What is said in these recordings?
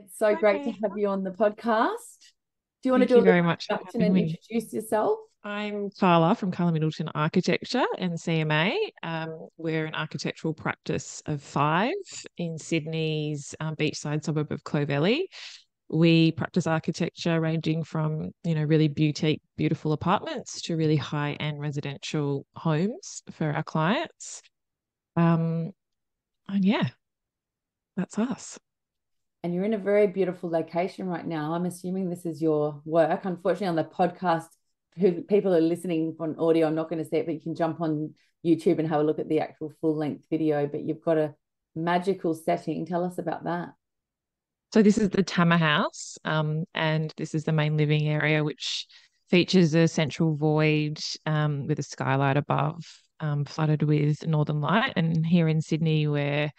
It's so great to Hi, have you on the podcast. Do you want to thank do a you little very much for introduction having and me. introduce yourself? I'm Carla from Carla Middleton Architecture and CMA. We're an architectural practice of five in Sydney's beachside suburb of Clovelly. We practice architecture ranging from, really boutique, beautiful apartments to really high-end residential homes for our clients. Um, and yeah, that's us. And you're in a very beautiful location right now. I'm assuming this is your work. Unfortunately, on the podcast, who people are listening on audio, I'm not going to see it, but you can jump on YouTube and have a look at the actual full-length video. But you've got a magical setting. Tell us about that. So this is the Tama House, and this is the main living area, which features a central void with a skylight above, flooded with northern light. And here in Sydney, we're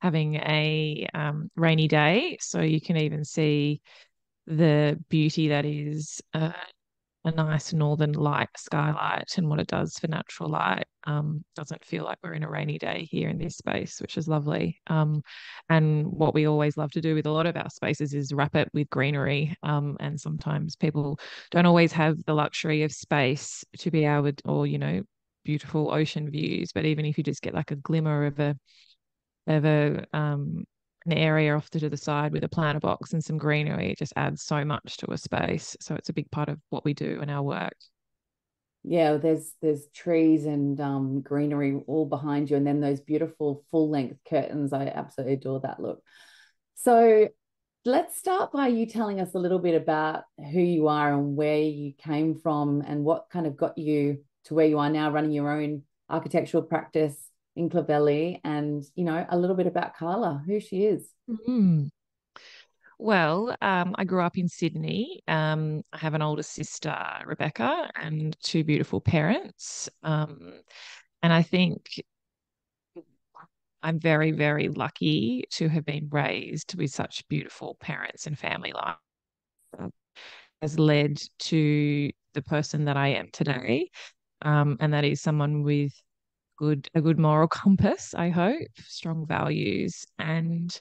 having a rainy day, so you can even see the beauty that is a nice northern light skylight and what it does for natural light. Doesn't feel like we're in a rainy day here in this space, which is lovely. And what we always love to do with a lot of our spaces is wrap it with greenery. And sometimes people don't always have the luxury of space to be able to, or, beautiful ocean views. But even if you just get like a glimmer of an area off to the side with a planter box and some greenery, it just adds so much to a space. So it's a big part of what we do in our work. Yeah, there's trees and greenery all behind you, and then those beautiful full-length curtains. I absolutely adore that look. So let's start by you telling us a little bit about who you are and where you came from and what kind of got you to where you are now, running your own architectural practice in Clovelly, and a little bit about Carla, who she is. Mm. Well, I grew up in Sydney. I have an older sister, Rebecca, and two beautiful parents. And I think I'm very, very lucky to have been raised with such beautiful parents and family life. Has led to the person that I am today. And that is someone with a good moral compass, I hope, strong values. And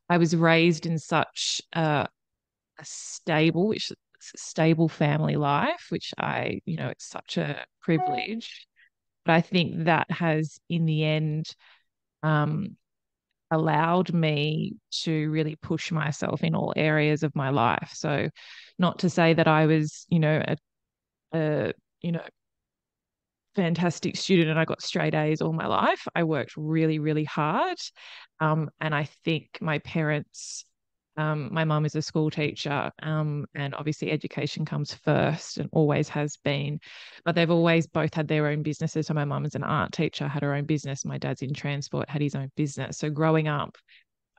I was raised in such a stable family life, which it's such a privilege. But I think that has, in the end, um, allowed me to really push myself in all areas of my life. So, not to say that I was, a you know fantastic student and I got straight A's all my life. I worked really, really hard. And I think my parents, my mum is a school teacher, and obviously education comes first and always has been. But they've always both had their own businesses. So my mum is an art teacher, had her own business. My dad's in transport, had his own business. So growing up,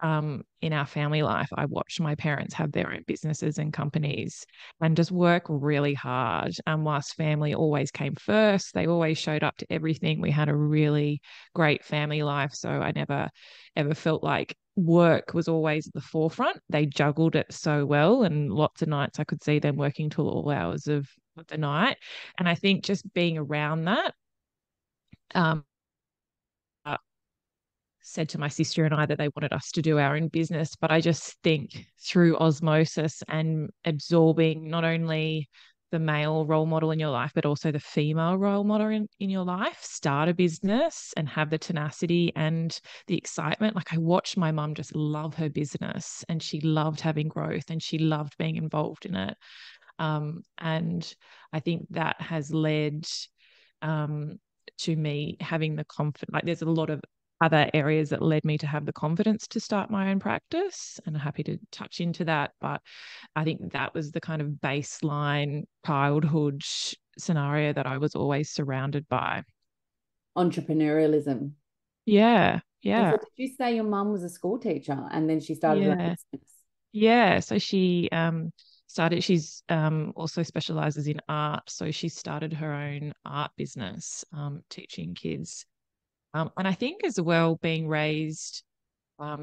in our family life, I watched my parents have their own businesses and companies and just work really hard. Whilst family always came first, they always showed up to everything. We had a really great family life. So I never ever felt like work was always at the forefront. They juggled it so well. And lots of nights I could see them working till all hours of the night. And I think just being around that, um, said to my sister and I that they wanted us to do our own business. But I just think through osmosis and absorbing not only the male role model in your life, but also the female role model in your life, start a business and have the tenacity and the excitement. Like I watched my mum just love her business and she loved having growth and she loved being involved in it. And I think that has led um, to me having the confidence. Like there's a lot of other areas that led me to have the confidence to start my own practice, and I'm happy to touch into that. But I think that was the kind of baseline childhood scenario that I was always surrounded by. Entrepreneurialism. Yeah, And so yeah, did you say your mum was a school teacher and then she started her own yeah, business? yeah. So she started. She's also specializes in art, so she started her own art business, teaching kids. And I think as well, being raised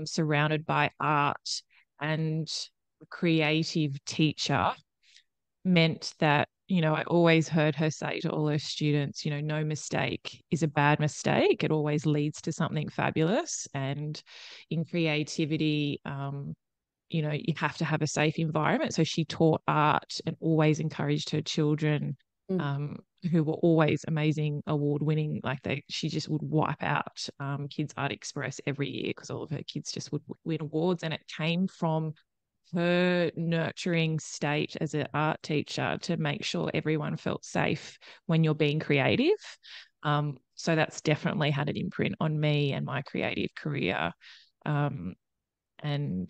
surrounded by art and a creative teacher meant that, I always heard her say to all her students, no mistake is a bad mistake. It always leads to something fabulous. And in creativity, you have to have a safe environment. So she taught art and always encouraged her children, Mm. who were always amazing, award-winning. Like she just would wipe out Kids Art Express every year because all of her kids just would win awards. And it came from her nurturing state as an art teacher to make sure everyone felt safe when you're being creative. So that's definitely had an imprint on me and my creative career. Um, and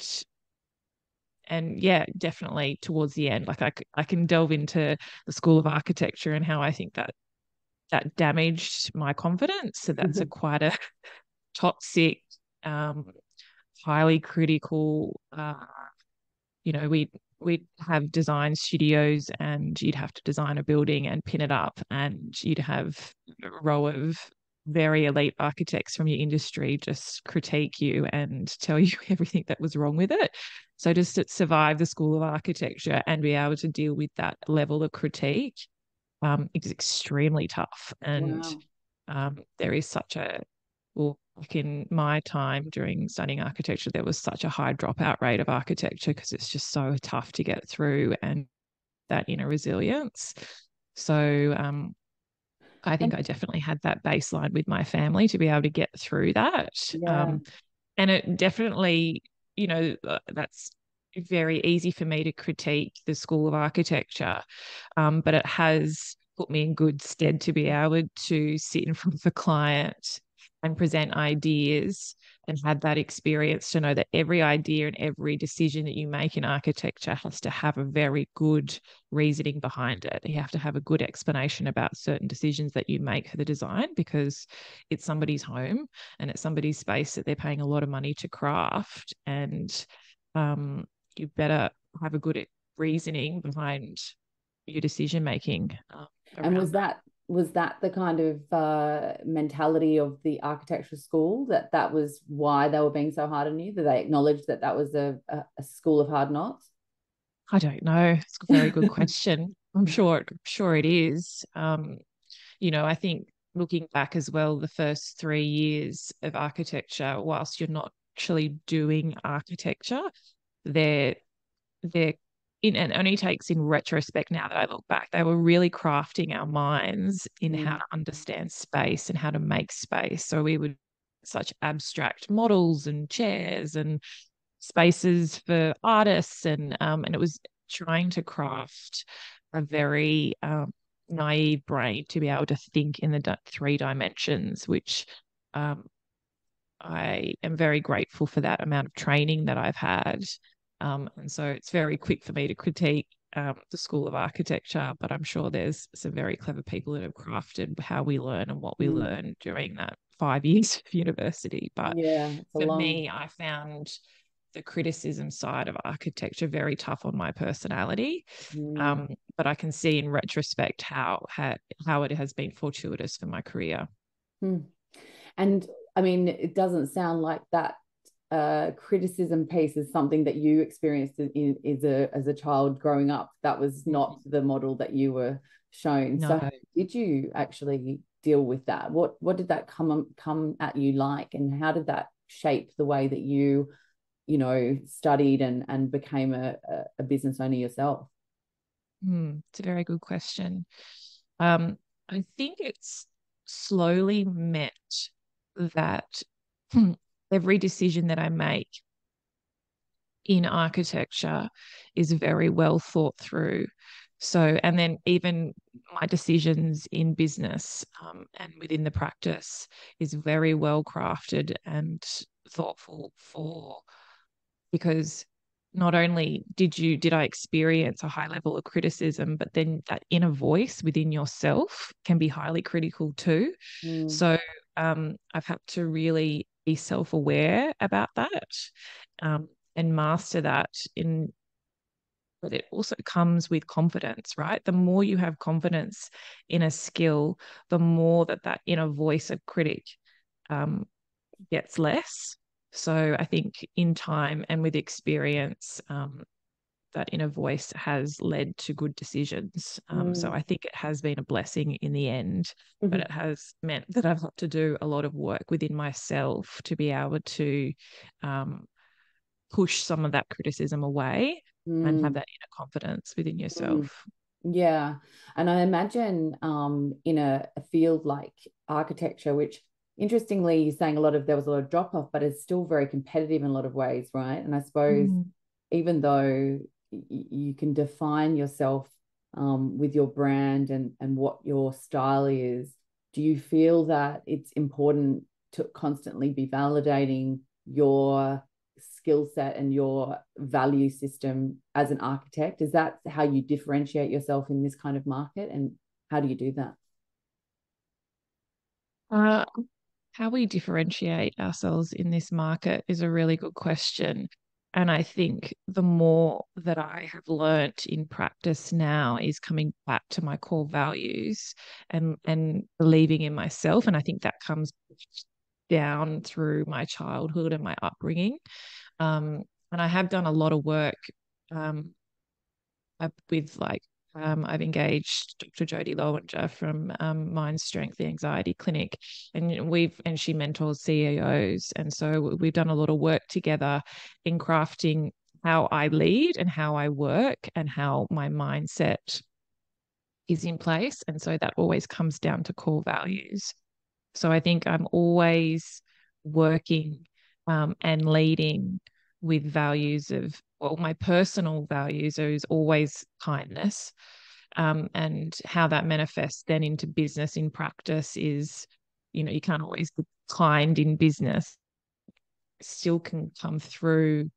yeah, definitely towards the end, like I can delve into the School of Architecture and how I think that damaged my confidence. So that's a quite a toxic, um, highly critical. We'd have design studios, and you'd have to design a building and pin it up, and you'd have a row of very elite architects from your industry just critique you and tell you everything that was wrong with it. So just to survive the School of Architecture and be able to deal with that level of critique is extremely tough. And Wow. there is such a, well, like in my time during studying architecture, there was such a high dropout rate of architecture because it's just so tough to get through, and that inner resilience. So I think And I definitely had that baseline with my family to be able to get through that. yeah. And it definitely, that's very easy for me to critique the School of Architecture, but it has put me in good stead to be able to sit in front of a client and present ideas and had that experience to know that every idea and every decision that you make in architecture has to have a very good reasoning behind it. You have to have a good explanation about certain decisions that you make for the design, because it's somebody's home and it's somebody's space that they're paying a lot of money to craft. And you better have a good reasoning behind your decision making And around that. was that the kind of mentality of the architectural school, that was why they were being so hard on you, that they acknowledged that that was a school of hard knocks? I don't know. It's a very good question. I'm sure it is. I think looking back as well, the first 3 years of architecture, whilst you're not actually doing architecture, they're they're in, and only takes in retrospect now that I look back, they were really crafting our minds in how Mm. to understand space and how to make space. So we would such abstract models and chairs and spaces for artists, and it was trying to craft a very naive brain to be able to think in the 3 dimensions, which um, I am very grateful for that amount of training that I've had. And so it's very quick for me to critique the School of Architecture, but I'm sure there's some very clever people that have crafted how we learn and what we Mm. learn during that 5 years of university. But Yeah, it's a for long. me, I found the criticism side of architecture very tough on my personality. Mm. Um, but I can see in retrospect how it has been fortuitous for my career. Mm. And I mean, it doesn't sound like that criticism piece is something that you experienced as a child growing up. That was not the model that you were shown. No. So how did you actually deal with that? What did that come at you like, and how did that shape the way that you studied and became a business owner yourself? It's a very good question. I think it's slowly meant that every decision that I make in architecture is very well thought through. So, and then even my decisions in business and within the practice is very well crafted and thoughtful for, because not only did I experience a high level of criticism, but then that inner voice within yourself can be highly critical too. Mm. So I've had to really be self-aware about that, and master that in. But it also comes with confidence, right? The more you have confidence in a skill, the more that inner voice of critic um, gets less. So I think in time and with experience, that inner voice has led to good decisions. So Mm. I think it has been a blessing in the end, but Mhm. it has meant that I've had to do a lot of work within myself to be able to um, push some of that criticism away and have Mm, that inner confidence within mm. yourself. Yeah. And I imagine in a field like architecture, which interestingly, you're saying there was a lot of drop off, but it's still very competitive in a lot of ways, right? And I suppose Mm. even though you can define yourself with your brand and what your style is, do you feel that it's important to constantly be validating your skill set and your value system as an architect? Is that how you differentiate yourself in this kind of market? And how do you do that? Uh, how we differentiate ourselves in this market is a really good question. And I think the more that I have learnt in practice now is coming back to my core values and believing in myself. And I think that comes down through my childhood and my upbringing. Um, and I have done a lot of work um, with I've engaged Dr. Jodie Lowinger from Mind Strength, the Anxiety Clinic, and she mentors CEOs, and so we've done a lot of work together in crafting how I lead and how I work and how my mindset is in place, and so that always comes down to core values. So I think I'm always working and leading with values of, well, my personal values is always kindness. And how that manifests then into business in practice is, you can't always be kind in business, still can come through.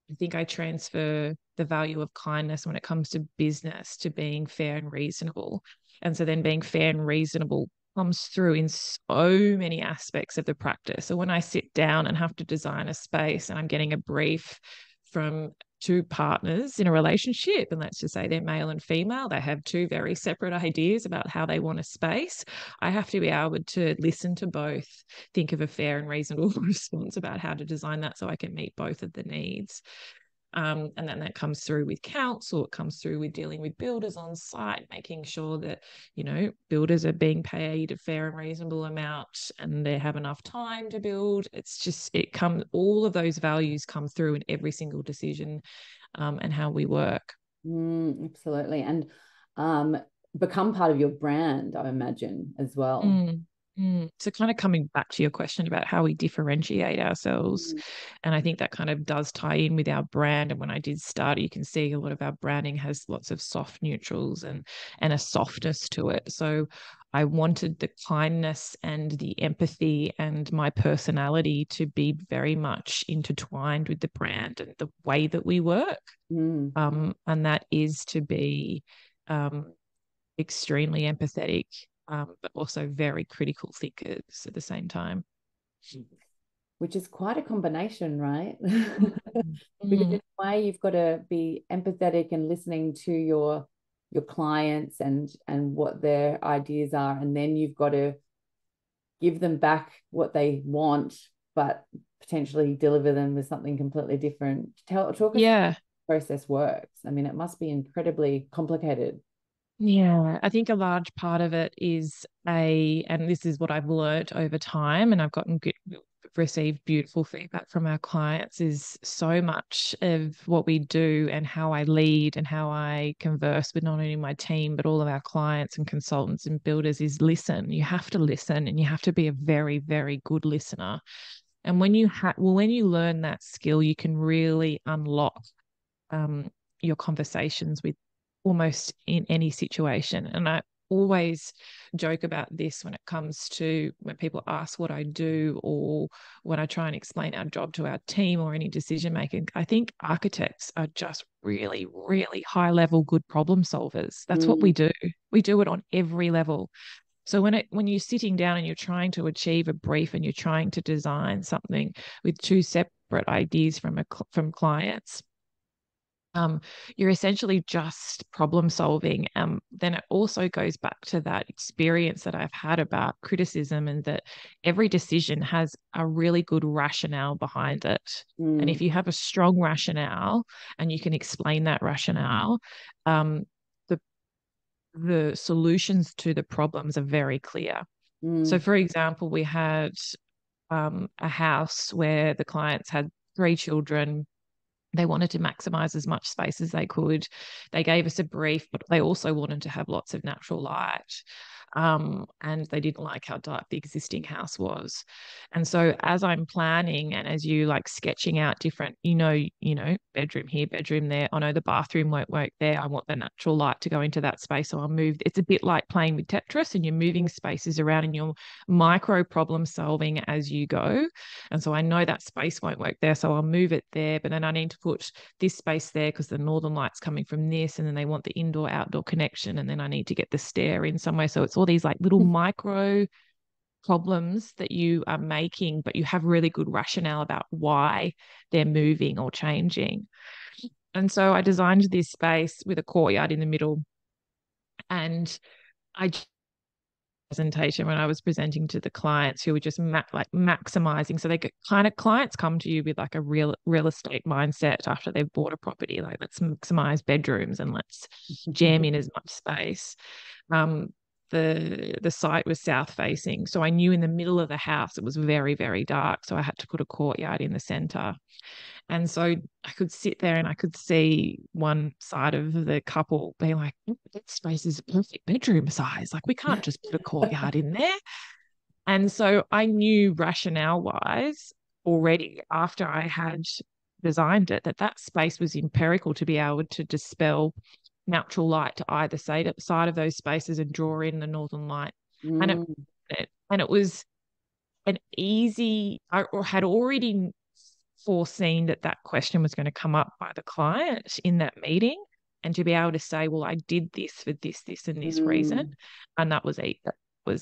I think I transfer the value of kindness when it comes to business to being fair and reasonable. And so then being fair and reasonable comes through in so many aspects of the practice. So when I sit down and have to design a space and I'm getting a brief from two partners in a relationship, and let's just say they're male and female, they have two very separate ideas about how they want a space. I have to be able to listen to both, think of a fair and reasonable response about how to design that so I can meet both of the needs. And then that comes through with council, it comes through with dealing with builders on site, making sure that, builders are being paid a fair and reasonable amount and they have enough time to build. It's just, all of those values come through in every single decision and how we work. Absolutely. And um, become part of your brand, I imagine, as well. Mm, So, kind of coming back to your question about how we differentiate ourselves, Mm, and I think that kind of does tie in with our brand. And when I did start, you can see a lot of our branding has lots of soft neutrals and a softness to it. So, I wanted the kindness and the empathy and my personality to be very much intertwined with the brand and the way that we work. mm. And that is to be um, extremely empathetic, but also very critical thinkers at the same time. Which is quite a combination, right? Mm. Because in Mm. a way, you've got to be empathetic and listening to your clients and what their ideas are, and then you've got to give them back what they want, but potentially deliver them with something completely different. Talk us how Yeah. the process works. I mean, it must be incredibly complicated. Yeah, I think a large part of it is and this is what I've learnt over time, and I've received beautiful feedback from our clients, is so much of what we do and how I lead and how I converse with not only my team, but all of our clients and consultants and builders is listen. You have to listen and you have to be a very, very good listener. And when you learn that skill, you can really unlock um, your conversations with almost in any situation. And I always joke about this when it comes to when people ask what I do or when I try and explain our job to our team or any decision making. I think architects are just really, really high level good problem solvers. That's what we Mm, do. We do it on every level. So when you're sitting down and you're trying to achieve a brief and you're trying to design something with two separate ideas from clients, um, you're essentially just problem solving. Then it also goes back to that experience that I've had about criticism, and that every decision has a really good rationale behind it. And mm, if you have a strong rationale and you can explain that rationale, um, the the solutions to the problems are very clear. So, mm, for example, we had a house where the clients had three children, They wanted to maximize as much space as they could. They gave us a brief, but they also wanted to have lots of natural light. And they didn't like how dark the existing house was. And so as I'm planning and as you like sketching out different, bedroom here, bedroom there. I know the bathroom won't work there. I want the natural light to go into that space. So I'll move. It's a bit like playing with Tetris and you're moving spaces around and you're micro problem solving as you go. And so I know that space won't work there. So I'll move it there. But then I need to put this space there because the northern light's coming from this. And then they want the indoor outdoor connection. And then I need to get the stair in somewhere. So it's all these like little micro problems that you are making, but you have really good rationale about why they're moving or changing. And so I designed this space with a courtyard in the middle. And I presentation when I was presenting to the clients who were just maximizing. So they get kind of clients come to you with like a real estate mindset after they've bought a property, like let's maximize bedrooms and let's jam in as much space. The site was south facing, so I knew in the middle of the house it was very, very dark. So I had to put a courtyard in the center. And so I could sit there and I could see one side of the couple being like, that space is a perfect bedroom size. Like, we can't just put a courtyard in there. And so I knew rationale wise already after I had designed it that space was empirical to be able to dispel natural light to either side of those spaces and draw in the northern light. Mm. And it was an easy, I had already foreseen that question was going to come up by the client in that meeting, and to be able to say, well, I did this for this and this reason, and that was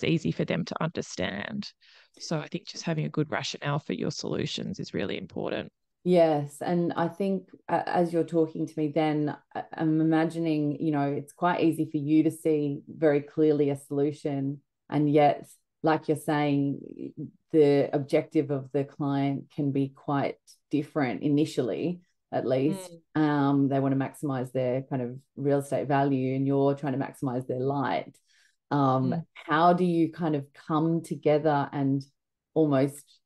easy for them to understand. So I think just having a good rationale for your solutions is really important. Yes, and I think as you're talking to me, then I'm imagining, it's quite easy for you to see very clearly a solution, and yet, like you're saying, the objective of the client can be quite different initially, at least. They want to maximize their kind of real estate value, and you're trying to maximize their light. How do you kind of come together and almost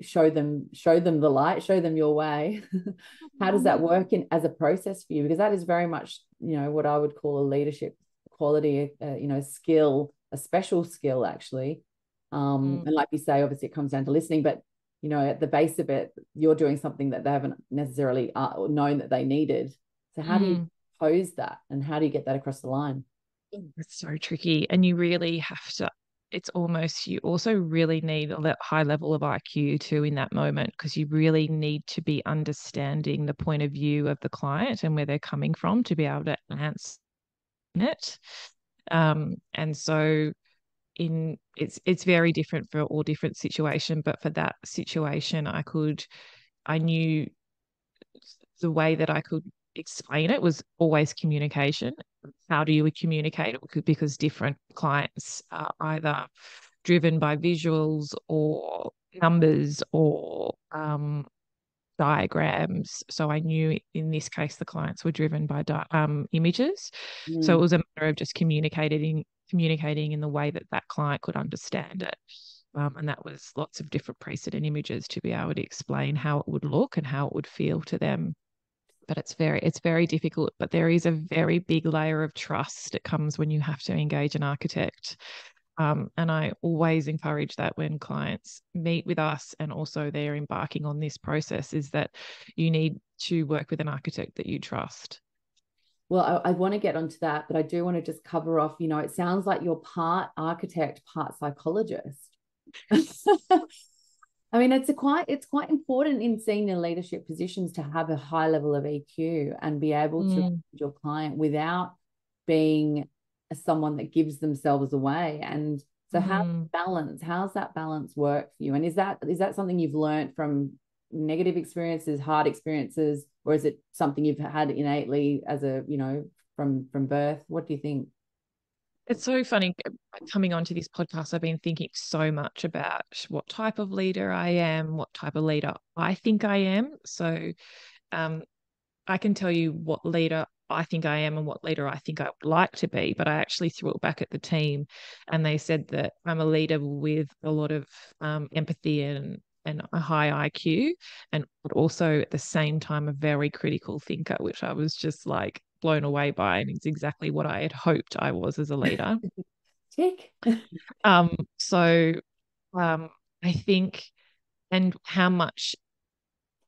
show them the light, show them your way? How does that work as a process for you? Because that is very much what I would call a leadership quality, skill, a special skill actually. And like you say, obviously it comes down to listening, but at the base of it, you're doing something that they haven't necessarily known that they needed. So how do you pose that, and how do you get that across the line? It's so tricky, and you really have to, it's almost, you also really need a high level of IQ too in that moment, because you really need to be understanding the point of view of the client and where they're coming from to be able to answer it. And so it's very different for all different situation, but for that situation, I knew the way that I could explain it was always communication. How do you communicate it? Because different clients are either driven by visuals or numbers or diagrams. So I knew in this case the clients were driven by images. So it was a matter of just communicating in the way that client could understand it. And that was lots of different precedent images to be able to explain how it would look and how it would feel to them. But it's very difficult. But there is a very big layer of trust that comes when you have to engage an architect. And I always encourage that when clients meet with us and also they're embarking on this process, is that you need to work with an architect that you trust. Well, I want to get onto that, but I do want to just cover off, it sounds like you're part architect, part psychologist. I mean, it's quite important in senior leadership positions to have a high level of EQ and be able to read your client without being someone that gives themselves away. And so how's that balance work for you? And is that something you've learned from negative experiences, hard experiences, or is it something you've had innately as from birth? What do you think? It's so funny coming onto this podcast. I've been thinking so much about what type of leader I am, what type of leader I think I am. So I can tell you what leader I think I am and what leader I think I would like to be. But I actually threw it back at the team, and they said that I'm a leader with a lot of empathy and and a high IQ, and but also at the same time a very critical thinker, which I was just like blown away by, and it's exactly what I had hoped I was as a leader. Tick. So I think, and how much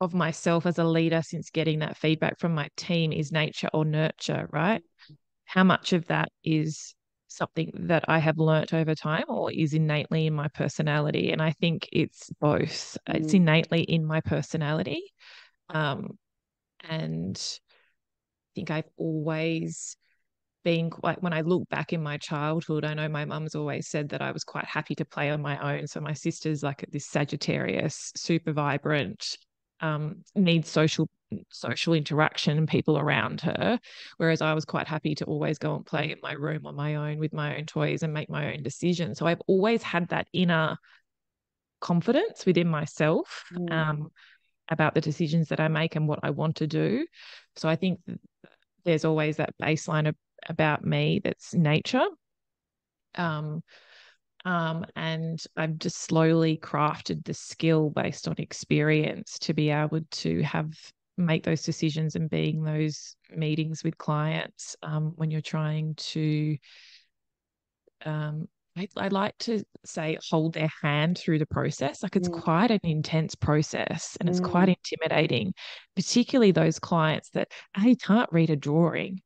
of myself as a leader since getting that feedback from my team is nature or nurture, right? How much of that is something that I have learnt over time or is innately in my personality? And I think it's both. It's Mm, innately in my personality. Um, and I think I've always been quite, when I look back in my childhood, I know my mum's always said that I was quite happy to play on my own. So my sister's like this Sagittarius, super vibrant, needs social interaction and people around her. Whereas I was quite happy to always go and play in my room on my own with my own toys and make my own decisions. So I've always had that inner confidence within myself, mm, about the decisions that I make and what I want to do. So I think there's always that baseline about me that's nature. Um, and I've just slowly crafted the skill based on experience to be able to make those decisions and being those meetings with clients, when you're trying to, um, I like to say, hold their hand through the process. Like, it's mm, quite an intense process and it's quite mm. intimidating, particularly those clients that can't read a drawing.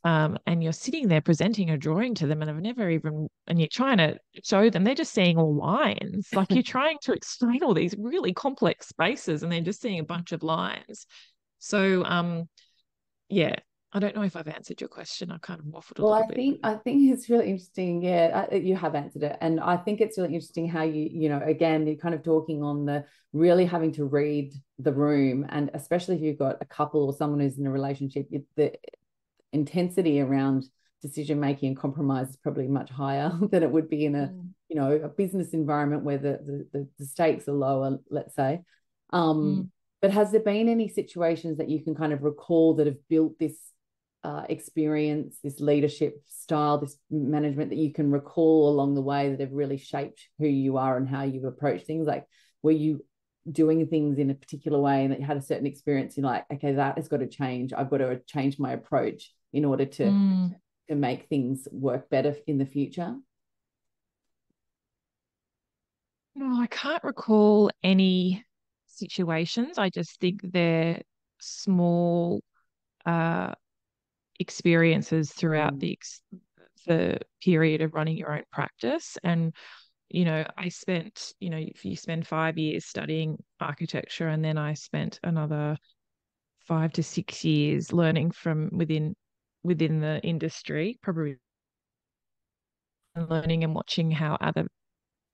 And you're sitting there presenting a drawing to them and they've never even, and you're trying to show them, they're just seeing all lines. Like, you're trying to explain all these really complex spaces and they're just seeing a bunch of lines. So, yeah, I don't know if I've answered your question. I kind of waffled a Well, little I bit. think I think it's really interesting. Yeah, you have answered it, and I think it's really interesting how again, you're kind of talking on the really having to read the room, and especially if you've got a couple or someone who's in a relationship, the intensity around decision making and compromise is probably much higher than it would be in a Mm, a business environment where the stakes are lower, let's say. mm, But has there been any situations that you can kind of recall that have built this experience, this leadership style, this management that you can recall along the way that have really shaped who you are and how you approach things? Like, were you doing things in a particular way and that you had a certain experience, you're like, okay, that has got to change. I've got to change my approach in order mm. to make things work better in the future? No, I can't recall any situations. I just think they're small, uh, experiences throughout Mm, the period of running your own practice. And I spent, if you spend 5 years studying architecture, and then I spent another 5 to 6 years learning from within the industry, probably learning and watching how other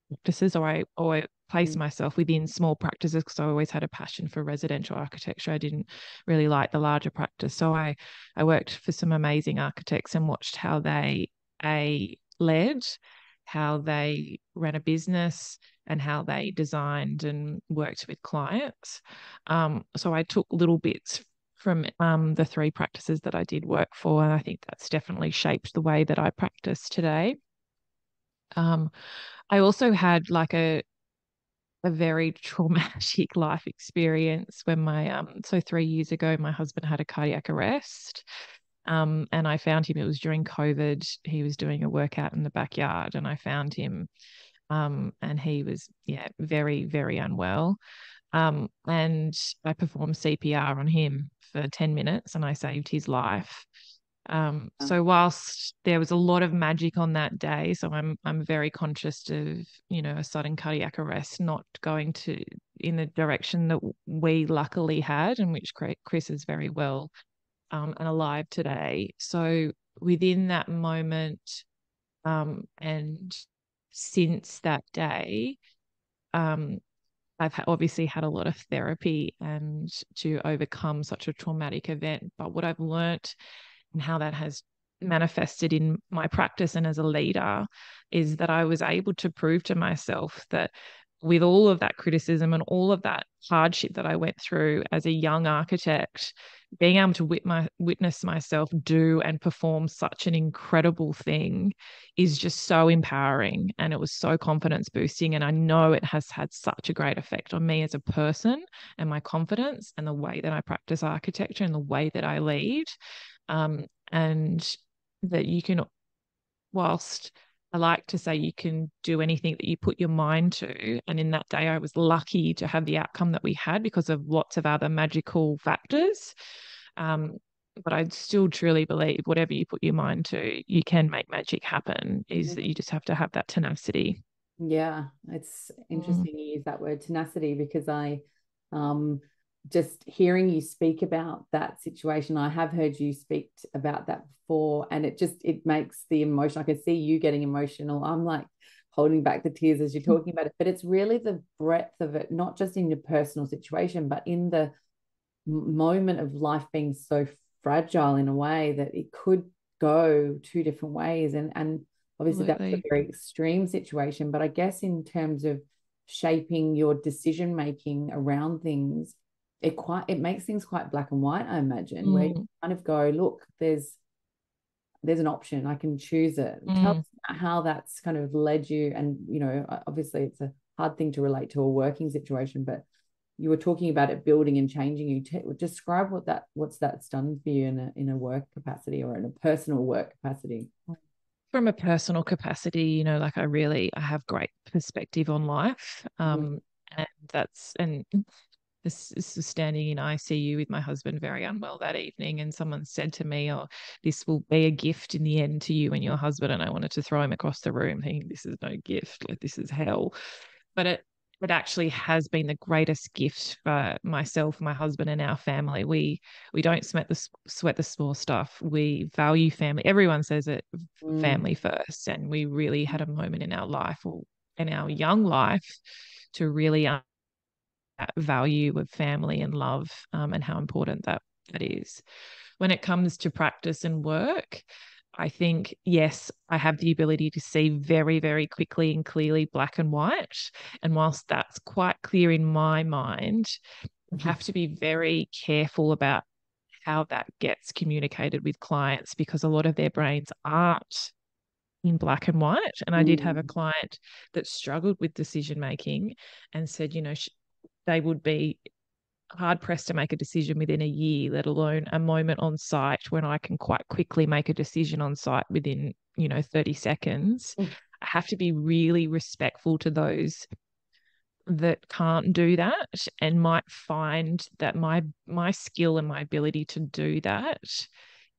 practices, or I place mm, myself within small practices because I always had a passion for residential architecture. I didn't really like the larger practice. So I worked for some amazing architects and watched how they led, how they ran a business, and how they designed and worked with clients. So I took little bits from the three practices that I did work for, and I think that's definitely shaped the way that I practice today. Um, I also had like a very traumatic life experience when so 3 years ago my husband had a cardiac arrest. And I found him, it was during COVID. He was doing a workout in the backyard and I found him, and he was, yeah, very, very unwell. And I performed CPR on him for 10 minutes and I saved his life. So whilst there was a lot of magic on that day, so I'm very conscious of, a sudden cardiac arrest not going to in the direction that we luckily had, and which Chris is very well, and alive today. So within that moment, and since that day, um, I've obviously had a lot of therapy and to overcome such a traumatic event. But what I've learnt and how that has manifested in my practice and as a leader is that I was able to prove to myself that with all of that criticism and all of that hardship that I went through as a young architect, being able to witness myself do and perform such an incredible thing is just so empowering, and it was so confidence boosting. And I know it has had such a great effect on me as a person and my confidence and the way that I practice architecture and the way that I lead. And that you can, whilst I like to say you can do anything that you put your mind to. And in that day, I was lucky to have the outcome that we had because of lots of other magical factors. Um, but I still truly believe whatever you put your mind to, you can make magic happen, is that you just have to have that tenacity. Yeah, it's Mm. interesting you use that word tenacity, because I um just hearing you speak about that situation, I have heard you speak about that before, and it makes the emotion. I can see you getting emotional. I'm like holding back the tears as you're talking about it, but it's really the breadth of it, not just in your personal situation, but in the moment of life being so fragile in a way that it could go two different ways. And obviously that's a Absolutely. very extreme situation, but I guess in terms of shaping your decision making around things, it makes things quite black and white, I imagine, where you Mm, kind of go, look, there's an option, I can choose it. Tell mm. us how that's kind of led you. And obviously it's a hard thing to relate to a working situation, but you were talking about it building and changing you. Describe what's that's done for you in a work capacity or in a personal work capacity. From a personal capacity, like I have great perspective on life. Mm, And this is standing in ICU with my husband very unwell that evening, and someone said to me, "Oh, this will be a gift in the end to you and your husband." And I wanted to throw him across the room, thinking, "This is no gift, like this is hell." But it actually has been the greatest gift for myself, my husband, and our family. We don't sweat the small stuff. We value family. Everyone says it, mm, family first, and we really had a moment in our life, or in our young life, to really that value of family and love, and how important that is. When it comes to practice and work, I think, yes, I have the ability to see very, very quickly and clearly black and white. And whilst that's quite clear in my mind, I have to be very careful about how that gets communicated with clients, because a lot of their brains aren't in black and white. And I did have a mm, client that struggled with decision making and said, they would be hard pressed to make a decision within a year, let alone a moment on site when I can quite quickly make a decision on site within, 30 seconds. mm, I have to be really respectful to those that can't do that, and might find that my skill and my ability to do that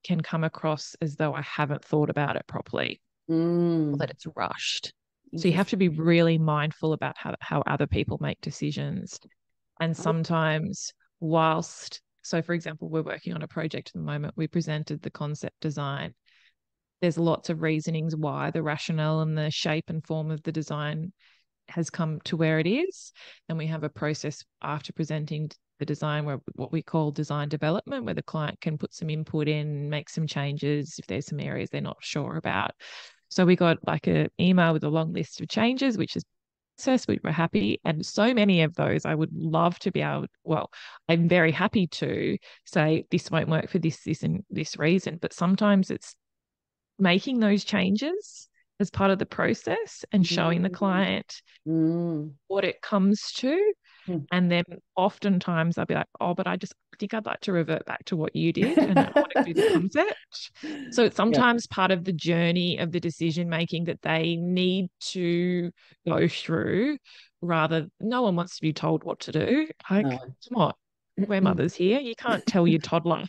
can come across as though I haven't thought about it properly, or mm. that it's rushed. So you have Interesting. to be really mindful about how other people make decisions. And sometimes, so for example, we're working on a project at the moment, we presented the concept design. There's lots of reasonings why the rationale and the shape and form of the design has come to where it is. And we have a process after presenting the design, where what we call design development, where the client can put some input in, make some changes if there's some areas they're not sure about. So we got like an email with a long list of changes, which is process. We were happy. And so many of those I would love to be able, well, I'm very happy to say this won't work for this, and this reason. But sometimes it's making those changes as part of the process and showing the Mm, client mm, what it comes to. mm. And then oftentimes I'll be like, oh, but I just think I'd like to revert back to what you did, and I want to do the concept. So it's Yeah. sometimes part of the journey of the decision making that they need to go through, rather, no one wants to be told what to do. Like, No. come on, we're mothers here. You can't tell your toddler,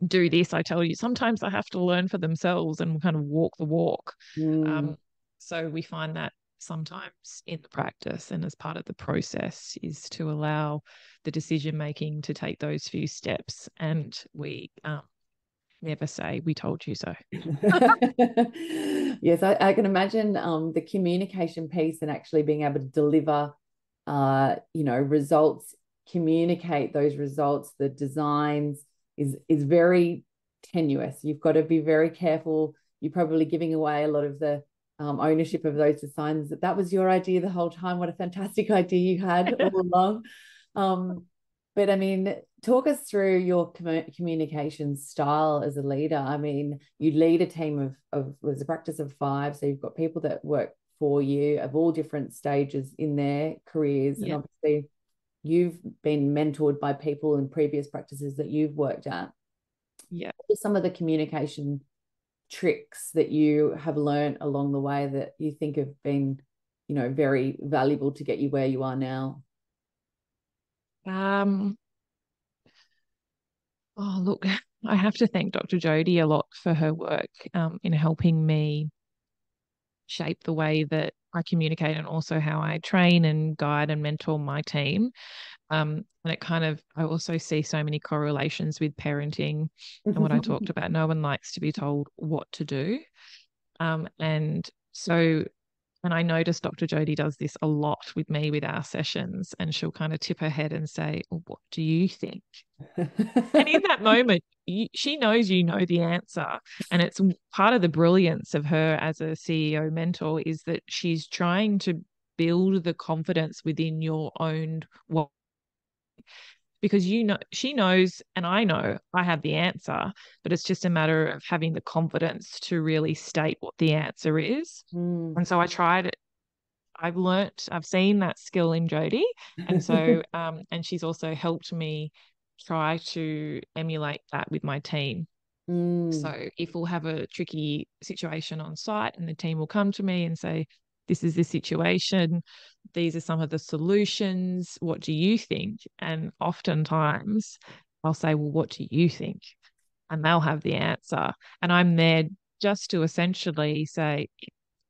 do this. I tell you, sometimes they have to learn for themselves and kind of walk the walk. Mm. Um, so we find that sometimes in the practice and as part of the process is to allow the decision making to take those few steps, and we never say we told you so. Yes, I can imagine the communication piece and actually being able to deliver, results, communicate those results, the designs is very tenuous. You've got to be very careful. You're probably giving away a lot of the ownership of those designs, that was your idea the whole time. What a fantastic idea you had all along. But I mean, talk us through your communication style as a leader. I mean, you lead a team of was a practice of 5, so you've got people that work for you of all different stages in their careers, and Yeah. obviously you've been mentored by people in previous practices that you've worked at. Yeah. What are some of the communication tricks that you have learned along the way that you think have been, very valuable to get you where you are now? Um, oh, look, I have to thank Dr. Jodie a lot for her work in helping me shape the way that I communicate and also how I train and guide and mentor my team. And I also see so many correlations with parenting and what I talked about. No one likes to be told what to do. And so, and I notice Dr. Jodie does this a lot with me with our sessions, and she'll kind of tip her head and say, well, what do you think? And in that moment, she knows you know the answer. And it's part of the brilliance of her as a CEO mentor is that she's trying to build the confidence within your own what, because she knows and I know I have the answer, but it's just a matter of having the confidence to really state what the answer is. Mm. And so I've seen that skill in Jodie. And so, and she's also helped me try to emulate that with my team. Mm. So if we'll have a tricky situation on site and the team will come to me and say, this is the situation, these are some of the solutions, what do you think? And oftentimes I'll say, well, what do you think? And they'll have the answer. And I'm there just to essentially say,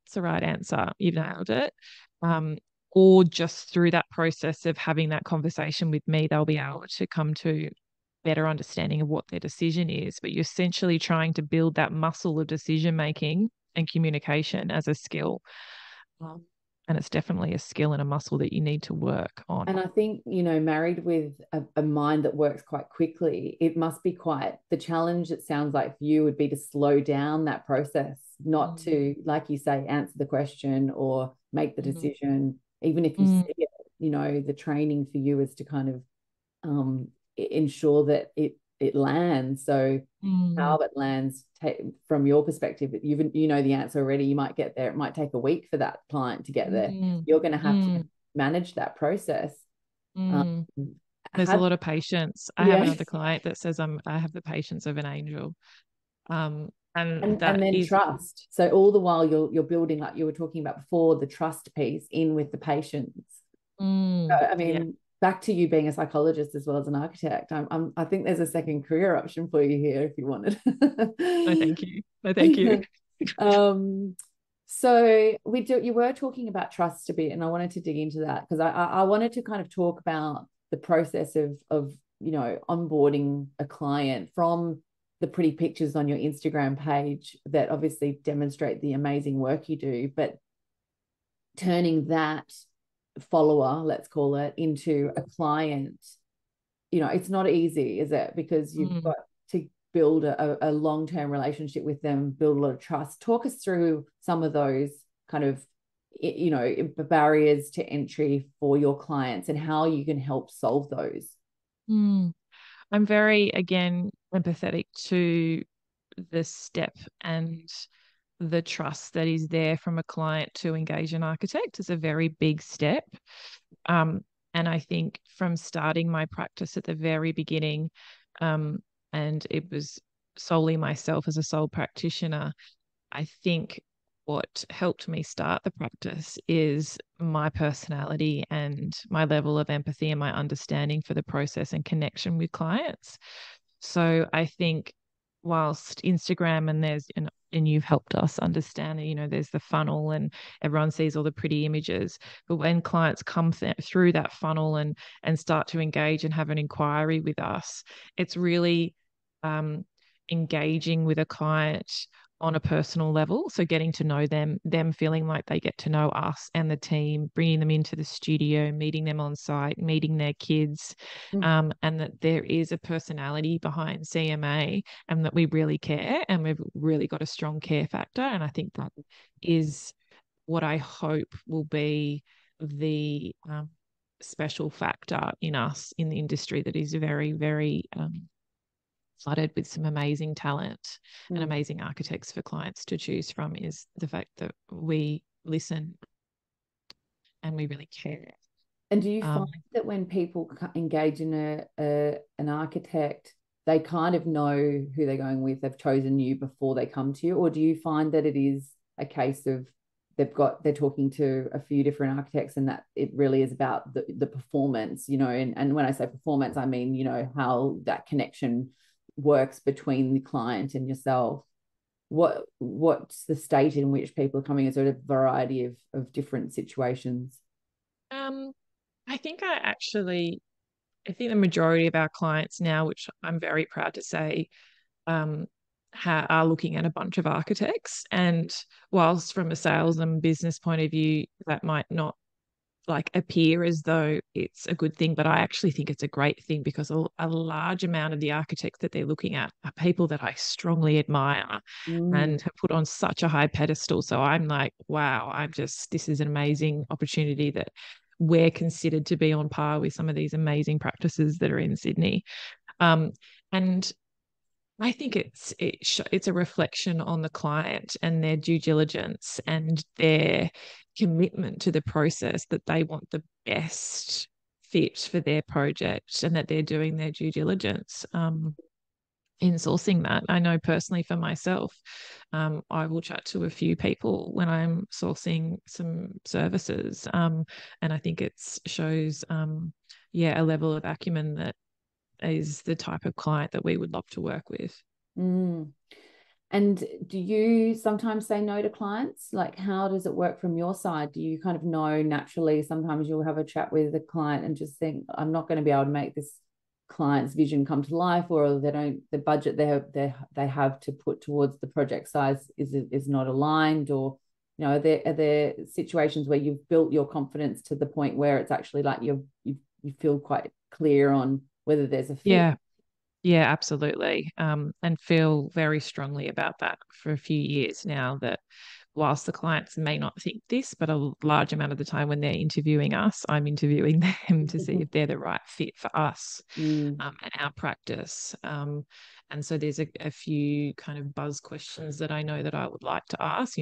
it's the right answer. You've nailed it. Um, or just through that process of having that conversation with me, they'll be able to come to better understanding of what their decision is. But you're essentially trying to build that muscle of decision making and communication as a skill. Um, and it's definitely a skill and a muscle that you need to work on. And I think, married with a mind that works quite quickly, it must be quite the challenge. It sounds like for you would be to slow down that process, not Mm, to, like you say, answer the question or make the mm, decision, even if you mm, see it. The training for you is to kind of ensure that it lands. So mm, how it lands from your perspective, you know the answer already. You might get there. It might take a week for that client to get there. mm, You're going to have to mm, manage that process. Um, mm. There's a have lot of patience. I have Yeah, another client that says I have the patience of an angel. And and that then is trust. So all the while you're building, like you were talking about before, the trust piece in with the patience. I yeah. mean, back to you being a psychologist as well as an architect. I think there's a second career option for you here if you wanted. No, thank you. No, thank you. um, so you were talking about trust a bit, and I wanted to dig into that because I wanted to kind of talk about the process of onboarding a client from the pretty pictures on your Instagram page that obviously demonstrate the amazing work you do, but turning that follower, let's call it, into a client, it's not easy, is it? Because you've Mm. got to build a long-term relationship with them, build a lot of trust. Talk us through some of those kind of, barriers to entry for your clients and how you can help solve those. Mm. I'm very, again, empathetic to the step and the trust that is there from a client to engage an architect is a very big step. Um, and I think from starting my practice at the very beginning, um, and it was solely myself as a sole practitioner, I think what helped me start the practice is my personality and my level of empathy and my understanding for the process and connection with clients. So I think whilst Instagram and you've helped us understand, there's the funnel and everyone sees all the pretty images, but when clients come through that funnel and start to engage and have an inquiry with us, it's really um, engaging with a client on a personal level. So getting to know them feeling like they get to know us and the team, bringing them into the studio, meeting them on site, meeting their kids, Mm. and that there is a personality behind CMA and that we really care and we've really got a strong care factor. And I think that is what I hope will be the special factor in us in the industry that is very, very flooded with some amazing talent and Mm. amazing architects for clients to choose from, is the fact that we listen and we really care. And do you find Um, that when people engage in an architect, they kind of know who they're going with, they've chosen you before they come to you, or do you find that it is a case of they're talking to a few different architects and that it really is about the performance, and when I say performance, I mean, how that connection works between the client and yourself. What's the state in which people are coming? Is there a variety of different situations? um, I think I think the majority of our clients now, which I'm very proud to say, um, are looking at a bunch of architects. And whilst from a sales and business point of view, that might not like appear as though it's a good thing, but I actually think it's a great thing, because a large amount of the architects that they're looking at are people that I strongly admire Mm. and have put on such a high pedestal. So I'm like, wow, this is an amazing opportunity that we're considered to be on par with some of these amazing practices that are in Sydney. Um, and I think it's a reflection on the client and their due diligence and their commitment to the process, that they want the best fit for their project and that they're doing their due diligence in sourcing that. I know personally for myself, I will chat to a few people when I'm sourcing some services, and I think it shows, yeah, a level of acumen that is the type of client that we would love to work with. Mm. And do you sometimes say no to clients? Like, how does it work from your side? Do you kind of know naturally? Sometimes you'll have a chat with the client and just think, I'm not going to be able to make this client's vision come to life, or the budget they have to put towards the project size is not aligned, or are there situations where you've built your confidence to the point where it's actually like you feel quite clear on whether there's a fit? Yeah, yeah, absolutely. And feel very strongly about that for a few years now, that whilst the clients may not think this, but a large amount of the time when they're interviewing us, I'm interviewing them to see if they're the right fit for us, Mm. and our practice. And so there's a few kind of buzz questions that I know that I would like to ask,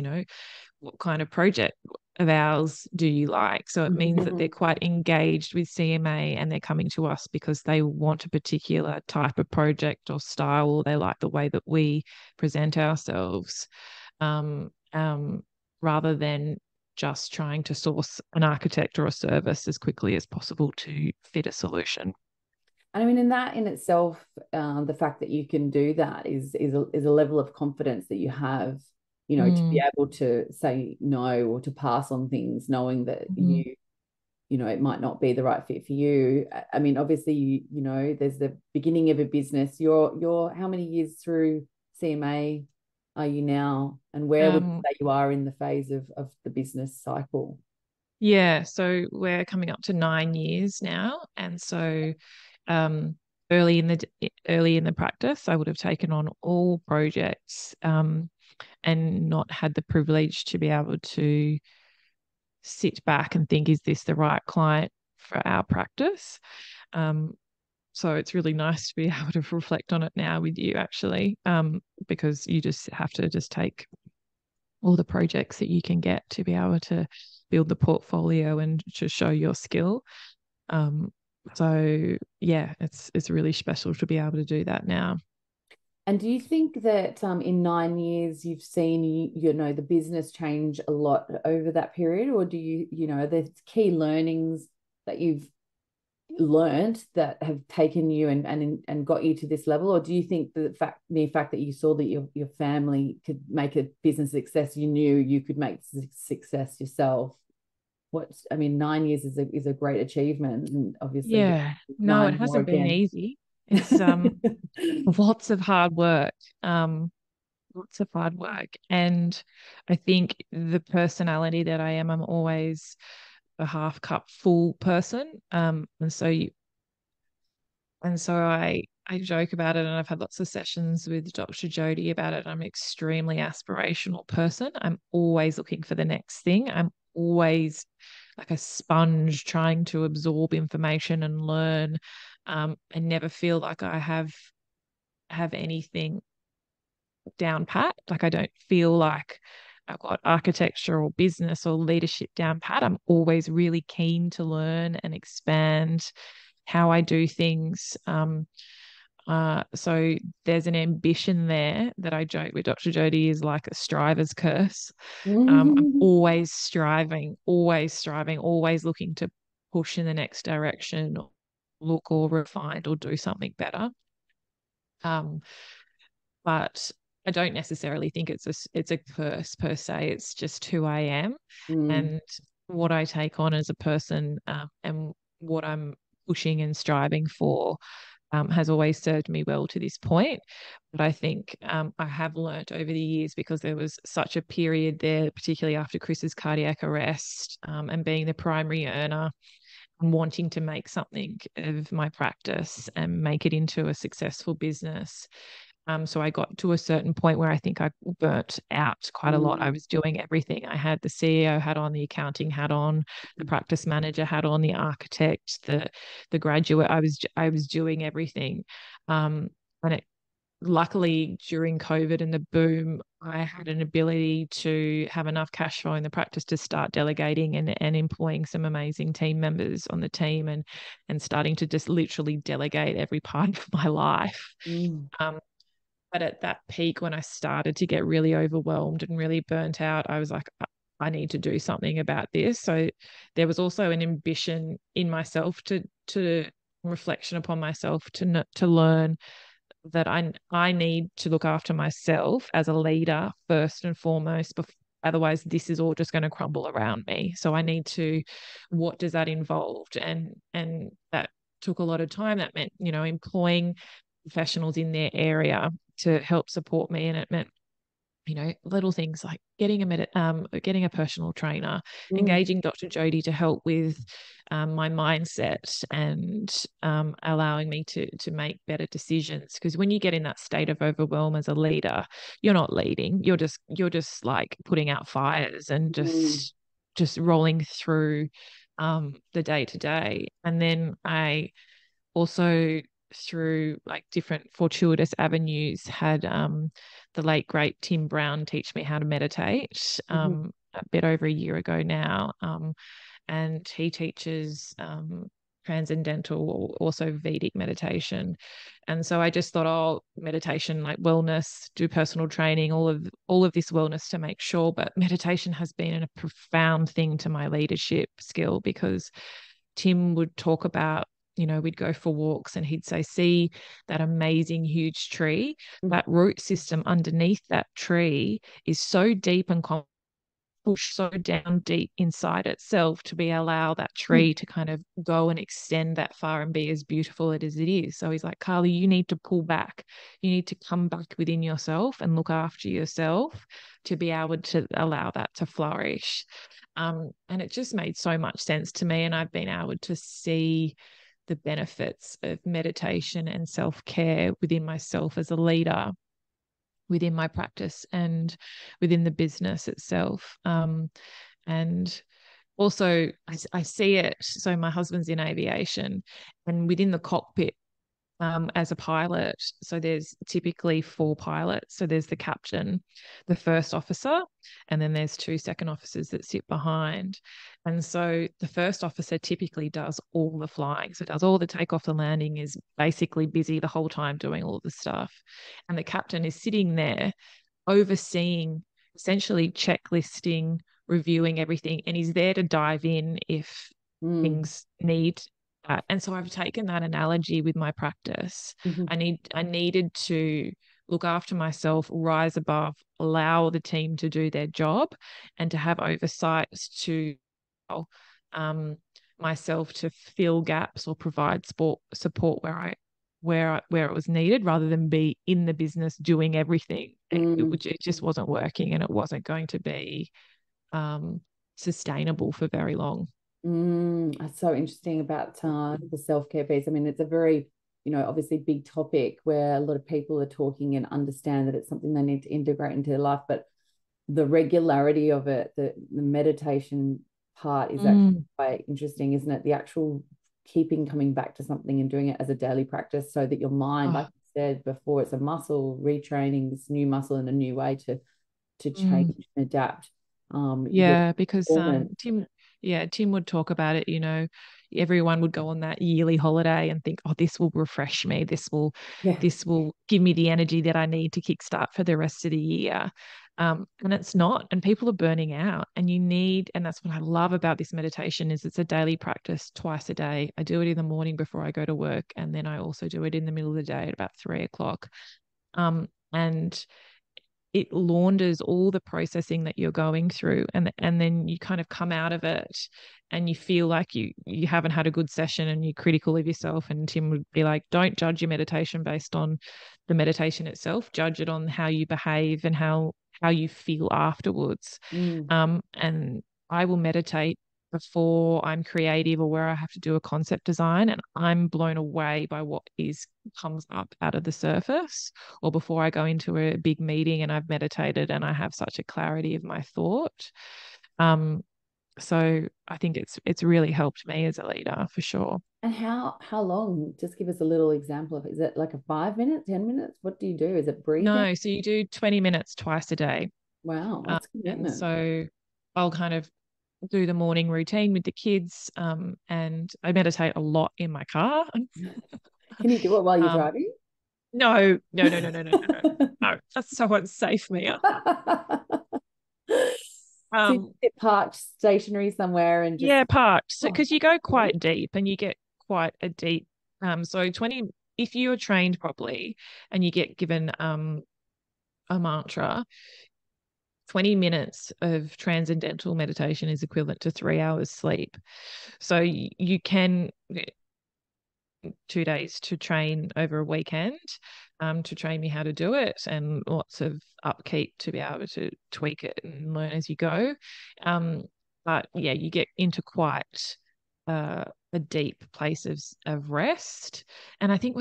what kind of project of ours do you like? So it means that they're quite engaged with CMA and they're coming to us because they want a particular type of project or style, or they like the way that we present ourselves, um, um, rather than just trying to source an architect or a service as quickly as possible to fit a solution. And I mean, in that in itself, the fact that you can do that is a level of confidence that you have, to be Mm, able to say no or to pass on things, knowing that mm, it might not be the right fit for you. I mean, obviously, there's the beginning of a business. You're how many years through CMA are you now, and where would you um, say you are in the phase of the business cycle? yeah, so we're coming up to 9 years now, and so um, early in the practice, I would have taken on all projects, and not had the privilege to be able to sit back and think, is this the right client for our practice? Um, so it's really nice to be able to reflect on it now with you, actually, because you just have to just take all the projects that you can get to be able to build the portfolio and to show your skill. Um, so yeah, it's really special to be able to do that now. And do you think that in 9 years you've seen the business change a lot over that period, or do there's key learnings that you've learned that have taken you and got you to this level, or do you think the mere fact that you saw that your family could make a business success, you knew you could make success yourself? I mean, 9 years is a great achievement, and obviously Yeah, no, it nine more hasn't been again. easy. It's lots of hard work. Lots of hard work. And I think the personality that I am, I'm always a half cup full person. And so I I joke about it, and I've had lots of sessions with Dr. Jody about it. I'm an extremely aspirational person. I'm always looking for the next thing. I'm always like a sponge trying to absorb information and learn. I never feel like I have anything down pat. Like I don't feel like I've got architecture or business or leadership down pat. I'm always really keen to learn and expand how I do things. So there's an ambition there that I joke with Dr. Jody is like a striver's curse. I'm always striving, always looking to push in the next direction, or look or refined or do something better. Um, but I don't necessarily think it's a curse per se. It's just who I am Mm, and what I take on as a person, and what I'm pushing and striving for, has always served me well to this point. But I think I have learnt over the years, because there was such a period there, particularly after Chris's cardiac arrest, and being the primary earner and wanting to make something of my practice and make it into a successful business. So I got to a certain point where I think I burnt out quite a lot. I mm, was doing everything. I had the CEO hat on, the accounting hat on, the practice manager hat on, the architect, the graduate. I was doing everything. And it luckily during COVID and the boom, I had an ability to have enough cash flow in the practice to start delegating and employing some amazing team members on the team, and starting to just literally delegate every part of my life. mm, Um, but at that peak, when I started to get really overwhelmed and really burnt out, I was like, I need to do something about this. So there was also an ambition in myself to reflection upon myself to learn that I need to look after myself as a leader first and foremost. Otherwise, this is all just going to crumble around me. So I need to. What does that involve? And that took a lot of time. That meant employing professionals in their area to help support me, and it meant little things like getting a personal trainer, mm, engaging Dr. Jody to help with my mindset, and allowing me to make better decisions. Because when you get in that state of overwhelm as a leader, you're not leading. You're just like putting out fires and mm, just rolling through the day to day. And then I also, through like different fortuitous avenues, had the late great Tim Brown teach me how to meditate mhm, a bit over a year ago now. And he teaches transcendental, or also Vedic meditation. And so I just thought, oh, meditation, like wellness, do personal training, all of this wellness to make sure. But meditation has been a profound thing to my leadership skill, because Tim would talk about, we'd go for walks and he'd say, see that amazing huge tree, mm, that root system underneath that tree is so deep and push so down deep inside itself to be allow that mm, tree to kind of go and extend that far and be as beautiful as it is. So he's like, Carly, you need to pull back. You need to come back within yourself and look after yourself to be able to allow that to flourish. And it just made so much sense to me. And I've been able to see the benefits of meditation and self-care within myself as a leader, within my practice, and within the business itself. And also, I see it. So my husband's in aviation, and within the cockpit, as a pilot, so there's typically four pilots. So there's the captain, the first officer, and then there's two second officers that sit behind. And so the first officer typically does all the flying. So does all the takeoff and landing, is basically busy the whole time doing all the stuff. And the captain is sitting there overseeing, essentially checklisting, reviewing everything, and he's there to dive in if mm, things need that. And so I've taken that analogy with my practice. mhm, I needed to look after myself, rise above, allow the team to do their job, and to have oversight to um, myself to fill gaps or provide support where it was needed, rather than be in the business doing everything. mm, It just wasn't working, and it wasn't going to be sustainable for very long. mm. That's so interesting about the self-care piece. I mean, it's a very obviously big topic where a lot of people are talking and understand that it's something they need to integrate into their life, but the regularity of it, the meditation part is actually Mm. quite interesting, isn't it? The actual keeping coming back to something and doing it as a daily practice so that your mind, like Oh, you said before, it's a muscle, retraining this new muscle in a new way to mm. change and adapt your Yeah, because performance. Tim would talk about it, everyone would go on that yearly holiday and think, oh, this will refresh me. Yeah. This will give me the energy that I need to kickstart for the rest of the year. And it's not, and people are burning out, and that's what I love about this meditation is it's a daily practice twice a day. I do it in the morning before I go to work, and then I also do it in the middle of the day at about 3 o'clock. And it launders all the processing that you're going through, and then you kind of come out of it and you feel like you haven't had a good session and you're critical of yourself. And Tim would be like, don't judge your meditation based on the meditation itself, judge it on how you behave and how you feel afterwards. Mm. And I will meditate before I'm creative or where I have to do a concept design, and I'm blown away by what is comes up out of the surface, or before I go into a big meeting and I've meditated and I have such a clarity of my thought. Um, so I think it's really helped me as a leader for sure. And how long? Just give us a little example of it. Is it like a 5 minute, 10 minutes? What do you do? Is it breathing? No, so you do 20 minutes twice a day. Wow, that's And commitment. so I'll kind of do the morning routine with the kids, and I meditate a lot in my car. Can you do it while you're Um, driving? no, no, no, no, no, no, no, no. No, that's so unsafe, Mia. So you Um, sit parked stationary somewhere and just, yeah, parked. So oh, because you go quite deep and you get quite a deep, so 20, if you're trained properly and you get given a mantra, 20 minutes of transcendental meditation is equivalent to 3 hours sleep. So you can 2 days to train over a weekend, to train me how to do it, and lots of upkeep to be able to tweak it and learn as you go. But yeah, you get into quite a deep place of rest. And I think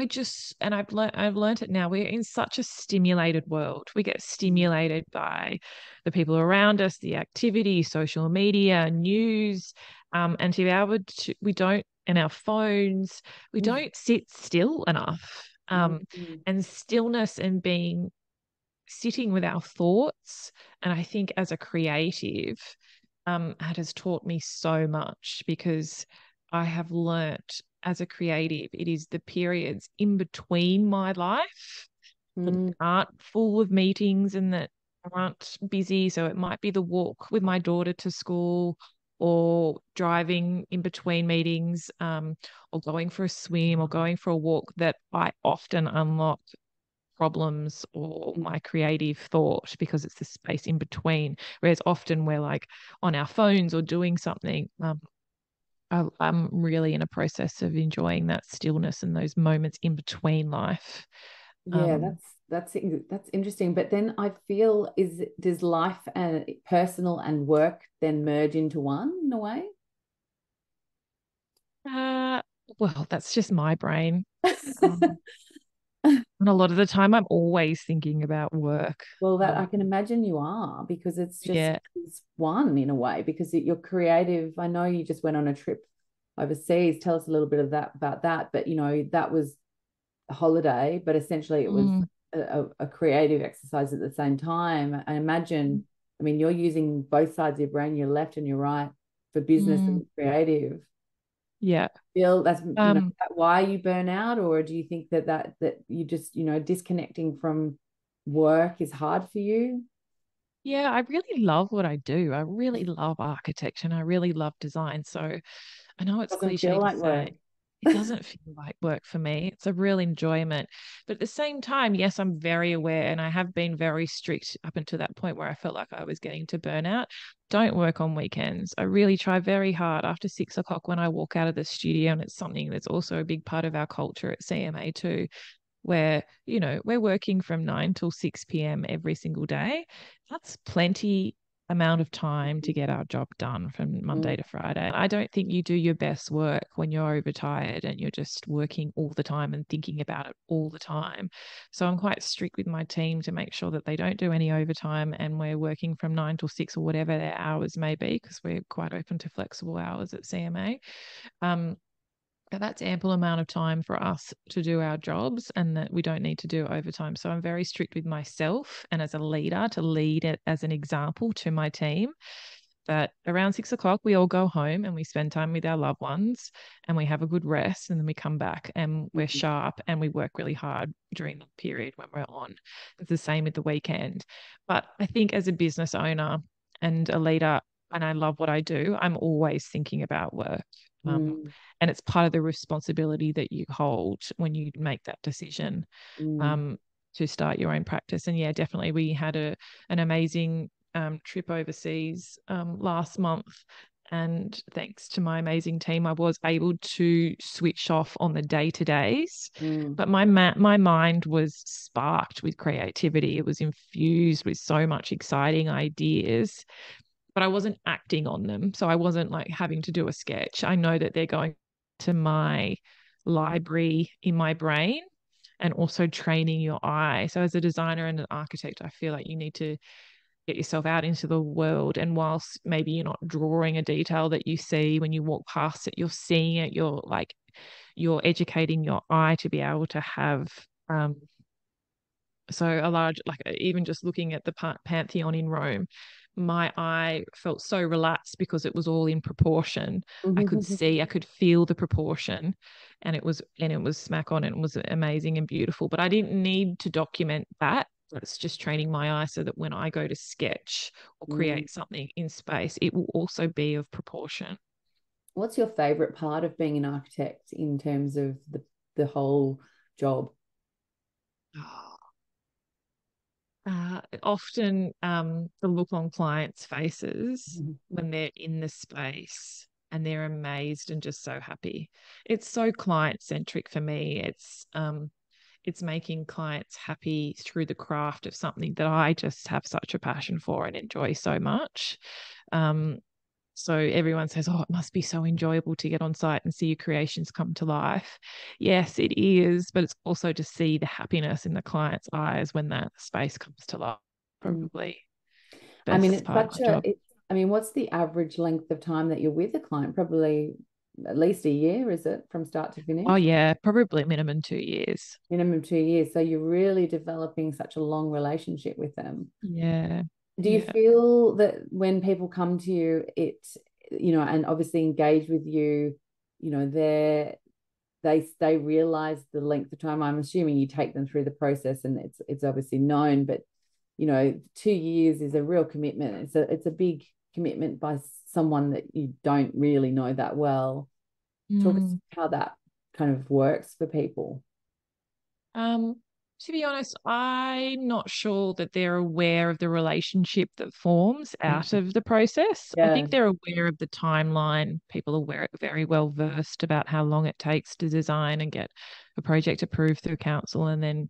and I've learned it now. We're in such a stimulated world. We get stimulated by the people around us, the activity, social media, news, and to be able to, we don't, and our phones, we don't sit still enough. And stillness and being sitting with our thoughts. And I think as a creative, it has taught me so much, because I have learnt as a creative, it is the periods in between my life that aren't full of meetings and that aren't busy. So it might be the walk with my daughter to school, or driving in between meetings, or going for a swim or going for a walk, that I often unlock problems or my creative thought, because it's the space in between. Whereas often we're like on our phones or doing something. I'm really in a process of enjoying that stillness and those moments in between life. Yeah, Um, that's interesting. But then I feel does life and personal and work then merge into one in a way? uh, well, that's just my brain. Um, and a lot of the time, I'm always thinking about work. Well, that I Um, can imagine you are because yeah. it's one in a way because you're creative. I know you just went on a trip overseas. Tell us a little bit of that about that. But that was a holiday, but essentially it was Mm, a creative exercise at the same time. I imagine. I mean, you're using both sides of your brain, your left and your right, for business mm, and creative. yeah. Feel that's Um, that why you burn out, or do you think that you just disconnecting from work is hard for you? yeah, I really love what I do. I really love architecture and I really love design. So I know it's Doesn't cliche feel to like say, work. it doesn't feel like work for me. It's a real enjoyment. But at the same time, yes, I'm very aware, and I have been very strict up until that point where I felt like I was getting to burnout. Don't work on weekends. I really try very hard after 6 o'clock when I walk out of the studio. And it's something that's also a big part of our culture at CMA too, where, we're working from 9 till 6 p.m. every single day. That's plenty amount of time to get our job done from Monday to Friday. I don't think you do your best work when you're overtired and you're just working all the time and thinking about it all the time. So I'm quite strict with my team to make sure that they don't do any overtime, and we're working from 9 till 6 or whatever their hours may be, because we're quite open to flexible hours at CMA. But that's ample amount of time for us to do our jobs, and that we don't need to do overtime. So I'm very strict with myself and as a leader to lead it as an example to my team, that around 6 o'clock we all go home and we spend time with our loved ones and we have a good rest, and then we come back and we're sharp and we work really hard during the period when we're on. It's the same with the weekend. But I think as a business owner and a leader, and I love what I do, I'm always thinking about work. Mm, And it's part of the responsibility that you hold when you make that decision mm, um, to start your own practice. And yeah, definitely we had an amazing trip overseas last month. And thanks to my amazing team, I was able to switch off on the day-to-days. mm, But my mind was sparked with creativity. It was infused with so much exciting ideas, but I wasn't acting on them. So I wasn't like having to do a sketch. I know that they're going to my library in my brain, and also training your eye. So as a designer and an architect, I feel like you need to get yourself out into the world. And whilst maybe you're not drawing a detail that you see when you walk past it, you're seeing it, you're educating your eye to be able to have so a large, like even just looking at the Pantheon in Rome, my eye felt so relaxed because it was all in proportion. I could feel the proportion, and it was smack on, and it was amazing and beautiful. But I didn't need to document that. It's just training my eye so that when I go to sketch or mm. create something in space, it will also be of proportion. What's your favorite part of being an architect in terms of the whole job? Often the look on clients' faces Mhm. when they're in the space and they're amazed and just so happy. It's so client centric for me. It's making clients happy through the craft of something that I just have such a passion for and enjoy so much. Um, so everyone says, oh, it must be so enjoyable to get on site and see your creations come to life. Yes, it is, but it's also to see the happiness in the client's eyes when that space comes to life. Mm. Probably I mean, best it's part of such my job. I mean, what's the average length of time that you're with a client? Probably at least a year, is it, from start to Oh finish? yeah, probably minimum 2 years. Minimum 2 years. So you're really developing such a long relationship with them. Yeah, Do you yeah. feel that when people come to you, and obviously engage with you, they realize the length of time? I'm assuming you take them through the process, and it's obviously known, but 2 years is a real commitment. It's a big commitment by someone that you don't really know that well. Talk us Mm. how that kind of works for people. Um, to be honest, I'm not sure that they're aware of the relationship that forms out of the process. I Yeah. think they're aware of the timeline. People are very well versed about how long it takes to design and get a project approved through council, and then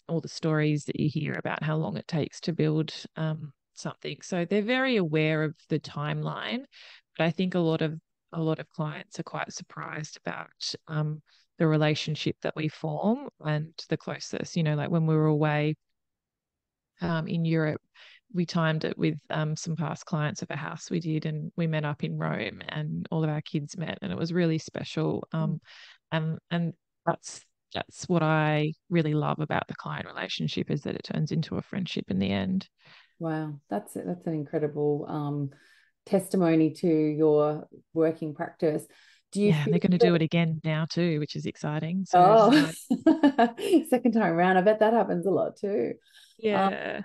all the stories that you hear about how long it takes to build something. So they're very aware of the timeline, but I think a lot of clients are quite surprised about the relationship that we form and the closeness. Like when we were away in Europe, we timed it with some past clients of a house we did, and we met up in Rome, and all of our kids met, and it was really special. And that's what I really love about the client relationship, is that it turns into a friendship in the end. Wow, that's an incredible testimony to your working practice. Do you Yeah, feel they're going to do that? it again now too, which is exciting. So it's Oh, nice. second time around, I bet that happens a lot too. Um, Yeah.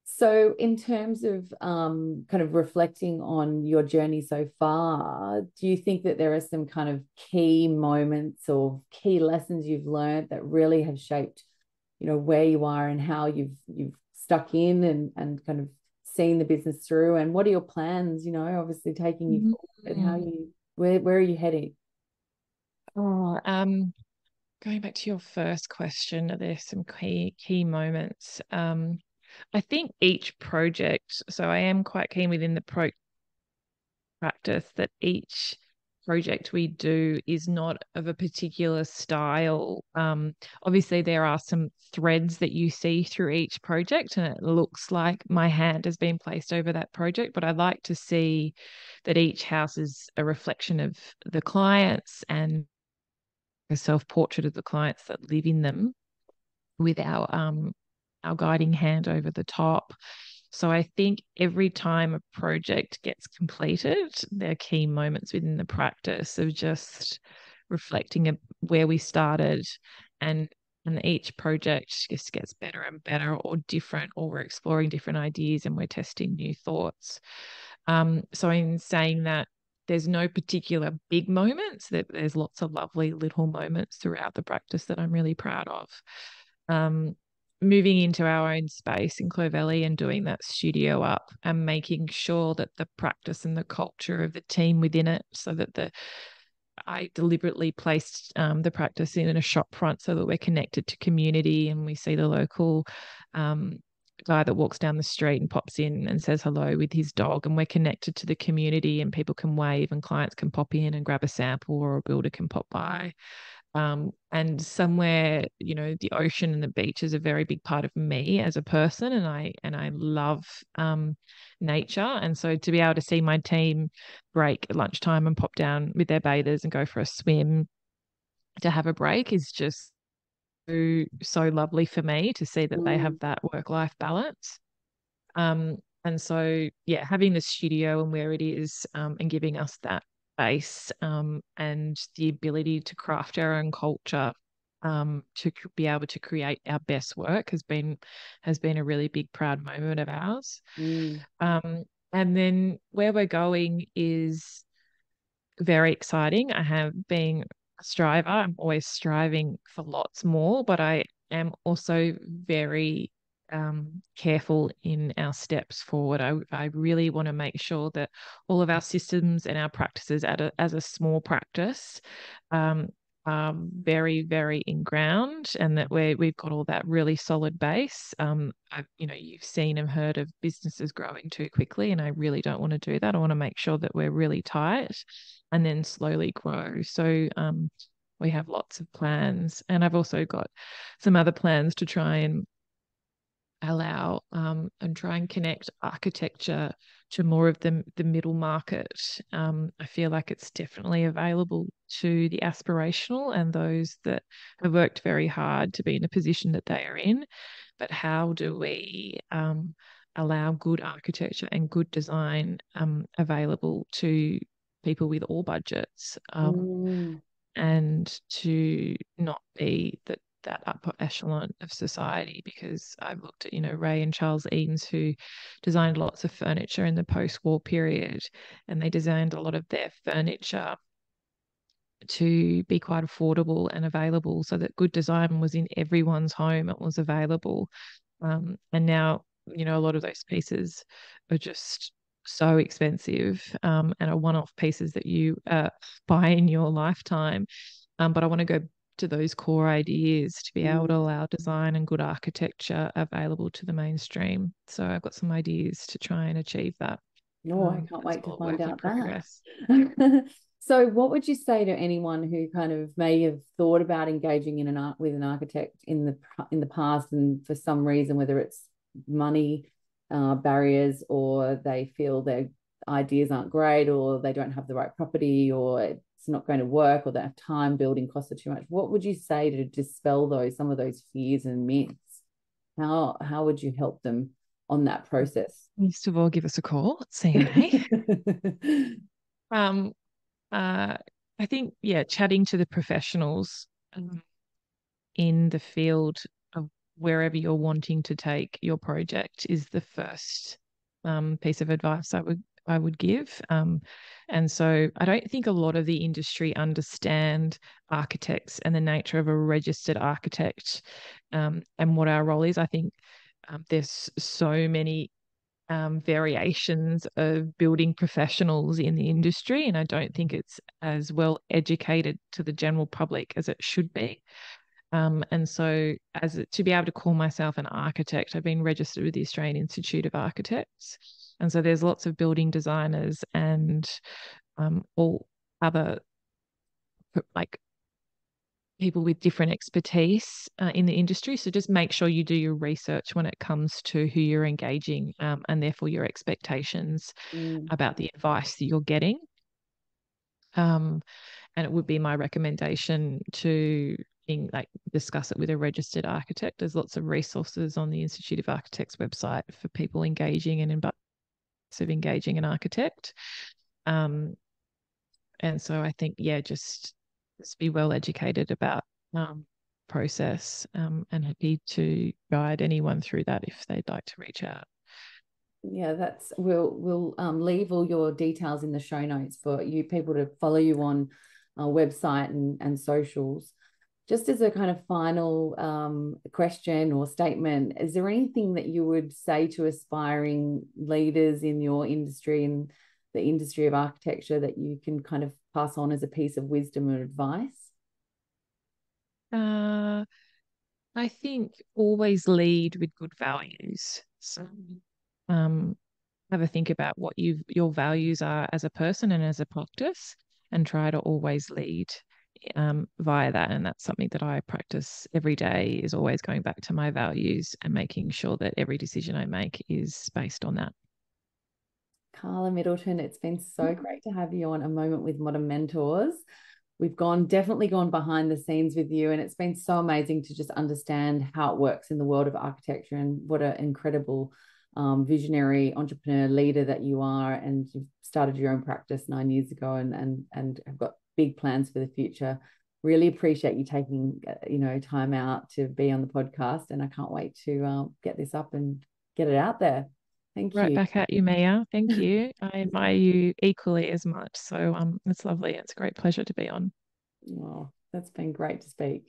so, in terms of kind of reflecting on your journey so far, do you think that there are some kind of key moments or key lessons you've learned that really have shaped, where you are and how you've stuck in and kind of seen the business through? And what are your plans? Obviously taking you forward. And Mm. where are you heading? Oh, going back to your first question, are there some key moments? I think each project, so I am quite keen within the practice that each project we do is not of a particular style. Obviously, there are some threads that you see through each project, and it looks like my hand has been placed over that project. But I like to see that each house is a reflection of the clients and a self-portrait of the clients that live in them, with our guiding hand over the top. So I think every time a project gets completed, there are key moments within the practice of just reflecting where we started, and each project just gets better and better or different, or we're exploring different ideas and we're testing new thoughts. So in saying that, there's no particular big moments, there's lots of lovely little moments throughout the practice that I'm really proud of. Um, Moving into our own space in Clovelly and doing that studio up and making sure that the practice and the culture of the team within it, so that I deliberately placed the practice in a shop front so that we're connected to community, and we see the local guy that walks down the street and pops in and says hello with his dog, and we're connected to the community, and people can wave and clients can pop in and grab a sample, or a builder can pop by. And somewhere, the ocean and the beach is a very big part of me as a person, and I love nature. And so to be able to see my team break at lunchtime and pop down with their bathers and go for a swim to have a break is just so lovely for me to see that they have Mm, that work-life balance. And so, yeah, having the studio and where it is, and giving us that space, and the ability to craft our own culture, to be able to create our best work has been a really big proud moment of ours. mm, And then where we're going is very exciting. I have been a striver. I'm always striving for lots more, but I am also very careful in our steps forward. I really want to make sure that all of our systems and our practices as a small practice, um, are very, very in ground, and that we've got all that really solid base. You've seen and heard of businesses growing too quickly, and I really don't want to do that. I want to make sure that we're really tight and then slowly grow. So we have lots of plans, and I've also got some other plans to try and allow and try and connect architecture to more of the middle market. I feel like it's definitely available to the aspirational and those that have worked very hard to be in a position that they are in. But how do we allow good architecture and good design available to people with all budgets, mm, and to not be that upper echelon of society? Because I've looked at, Ray and Charles Eames, who designed lots of furniture in the post-war period, and they designed a lot of their furniture to be quite affordable and available, so that good design was in everyone's home. It was available. And now, a lot of those pieces are just so expensive, and are one-off pieces that you buy in your lifetime. But I want to go to those core ideas to be able to mm. allow design and good architecture available to the mainstream. So I've got some ideas to try and achieve that. Oh, I can't It's wait to all a find work in out that. progress. So, what would you say to anyone who kind of may have thought about engaging in with an architect in the past, and for some reason, whether it's money barriers, or they feel their ideas aren't great, or they don't have the right property, or it's not going to work, or they have time, building costs are too much? What would you say to dispel some of those fears and myths? How would you help them on that process? First of all, give us a call at CMA. Um, uh, I think, yeah, chatting to the professionals in the field of wherever you're wanting to take your project is the first piece of advice I would give. And so I don't think a lot of the industry understand architects and the nature of a registered architect, and what our role is. I think there's so many variations of building professionals in the industry, and I don't think it's as well educated to the general public as it should be. And so to be able to call myself an architect, I've been registered with the Australian Institute of Architects. And so there's lots of building designers and all other like people with different expertise in the industry. So just make sure you do your research when it comes to who you're engaging, and therefore your expectations Mm. about the advice that you're getting. And it would be my recommendation to discuss it with a registered architect. There's lots of resources on the Institute of Architects website for people engaging and in of engaging an architect. And so I think, yeah, just be well educated about process, and happy to guide anyone through that if they'd like to reach out. Yeah, we'll leave all your details in the show notes for you people to follow you on our website and socials. Just as a kind of final question or statement, is there anything that you would say to aspiring leaders in your industry and the industry of architecture that you can kind of pass on as a piece of wisdom or advice? I think always lead with good values. So um, have a think about what your values are as a person and as a practice, and try to always lead via that. And that's something that I practice every day, is always going back to my values and making sure that every decision I make is based on that. Carla Middleton, it's been so great to have you on A Moment with Modern Mentors. We've definitely gone behind the scenes with you, and it's been so amazing to just understand how it works in the world of architecture and what an incredible visionary entrepreneur leader that you are. And you've started your own practice 9 years ago, and have got big plans for the future. Really appreciate you taking time out to be on the podcast, and I can't wait to get this up and get it out there. Thank Right you. back at you, Mia. Thank you. I admire you equally as much. So it's lovely. It's a great pleasure to be on. Oh, that's been great to speak.